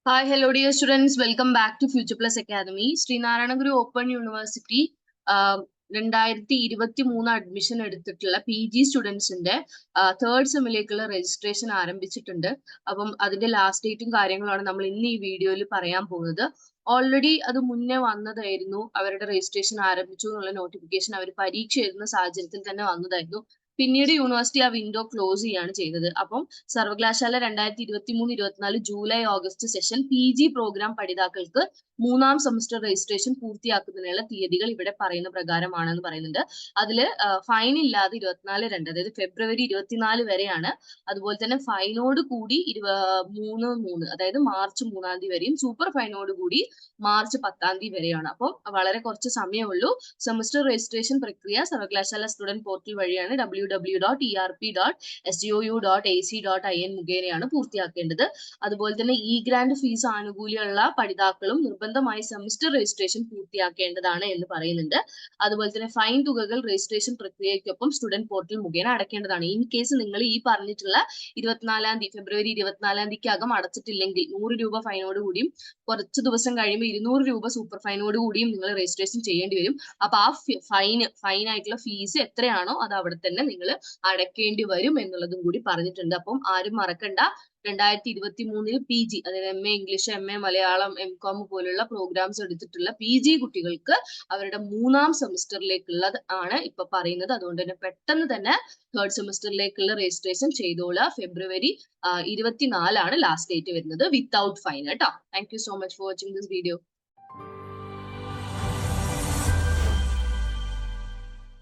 Hi, hello dear students. Welcome back to Future Plus Academy. Srinarayana Guru Open University 2023 admission എടുത്തിട്ടുള്ള PG സ്റ്റുഡൻസിന്റെ third സെമ്മിലേക്കുള്ള registration ആരംഭിച്ചിട്ടുണ്ട്. അപ്പം അതിന്റെ last ഡേറ്റും കാര്യങ്ങളാണ് നമ്മൾ ഇന്ന് ഈ വീഡിയോയിൽ പറയാൻ പോകുന്നത്. ഓൾറെഡി അത് മുന്നേ വന്നതായിരുന്നു, അവരുടെ രജിസ്ട്രേഷൻ ആരംഭിച്ചു എന്നുള്ള നോട്ടിഫിക്കേഷൻ അവർ പരീക്ഷ എഴുതുന്ന സാഹചര്യത്തിൽ തന്നെ വന്നതായിരുന്നു. പിന്നീട് യൂണിവേഴ്സിറ്റി ആ വിൻഡോ ക്ലോസ് ചെയ്യാണ് ചെയ്തത്. അപ്പം സർവകലാശാല 2023-24 July August session PG program പഠിതാക്കൾക്ക് മൂന്നാം സെമസ്റ്റർ രജിസ്ട്രേഷൻ പൂർത്തിയാക്കുന്നതിനുള്ള തീയതികൾ ഇവിടെ പറയുന്ന പ്രകാരമാണെന്ന് പറയുന്നുണ്ട്. അതില് ഫൈൻ ഇല്ലാതെ 24/2 അതായത് ഫെബ്രുവരി 24 വരെയാണ്. അതുപോലെ തന്നെ ഫൈനോട് കൂടി 3 അതായത് മാർച്ച് 3 വരെയും സൂപ്പർ ഫൈനോട് കൂടി മാർച്ച് 10 വരെയാണ്. അപ്പോൾ വളരെ കുറച്ച് സമയമുള്ളൂ. സെമസ്റ്റർ രജിസ്ട്രേഷൻ പ്രക്രിയ സർവകലാശാല സ്റ്റുഡന്റ് പോർട്ടൽ വഴിയാണ് www.erp.sgou.ac.in മുഖേനയാണ് പൂർത്തിയാക്കേണ്ടത്. അതുപോലെ തന്നെ ഗ്രാന്റ് ഫീസ് ആനുകൂല്യമുള്ള പഠിതാക്കളും നിർബന്ധമായി സെമസ്റ്റർ രജിസ്ട്രേഷൻ പൂർത്തിയാക്കേണ്ടതാണ് എന്ന് പറയുന്നുണ്ട്. അതുപോലെ തന്നെ ഫൈൻ തുകകൾ രജിസ്ട്രേഷൻ പ്രക്രിയയ്ക്കൊപ്പം സ്റ്റുഡന്റ് പോർട്ടൽ മുഖേന അടയ്ക്കേണ്ടതാണ്. ഇൻ കേസ് നിങ്ങൾ ഈ പറഞ്ഞിട്ടുള്ള ഫെബ്രുവരി 24 അടച്ചിട്ടില്ലെങ്കിൽ 100 രൂപ ഫൈനോട് കൂടിയും കുറച്ച് ദിവസം കഴിയുമ്പോൾ 200 രൂപ സൂപ്പർ ഫൈനോട് കൂടിയും നിങ്ങൾ രജിസ്ട്രേഷൻ ചെയ്യേണ്ടി വരും. അപ്പൊ ആ ഫൈൻ ആയിട്ടുള്ള ഫീസ് എത്രയാണോ അത് അവിടെ തന്നെ നിങ്ങൾ അടയ്ക്കേണ്ടി വരും എന്നുള്ളതും കൂടി പറഞ്ഞിട്ടുണ്ട്. അപ്പം ആരും മറക്കണ്ട, 2023 PG അതായത് MA English, MA Malayalam, MCOM പോലുള്ള പ്രോഗ്രാംസ് എടുത്തിട്ടുള്ള PG കുട്ടികൾക്ക് അവരുടെ മൂന്നാം സെമസ്റ്ററിലേക്കുള്ളത് ആണ് ഇപ്പൊ പറയുന്നത്. അതുകൊണ്ട് തന്നെ പെട്ടെന്ന് തന്നെ തേർഡ് സെമസ്റ്ററിലേക്കുള്ള രജിസ്ട്രേഷൻ ചെയ്തോളുക. ഫെബ്രുവരി 24 ലാസ്റ്റ് ഡേറ്റ് വരുന്നത് വിത്തൗട്ട് ഫൈൻ കേട്ടോ. Thank you so much for watching this video.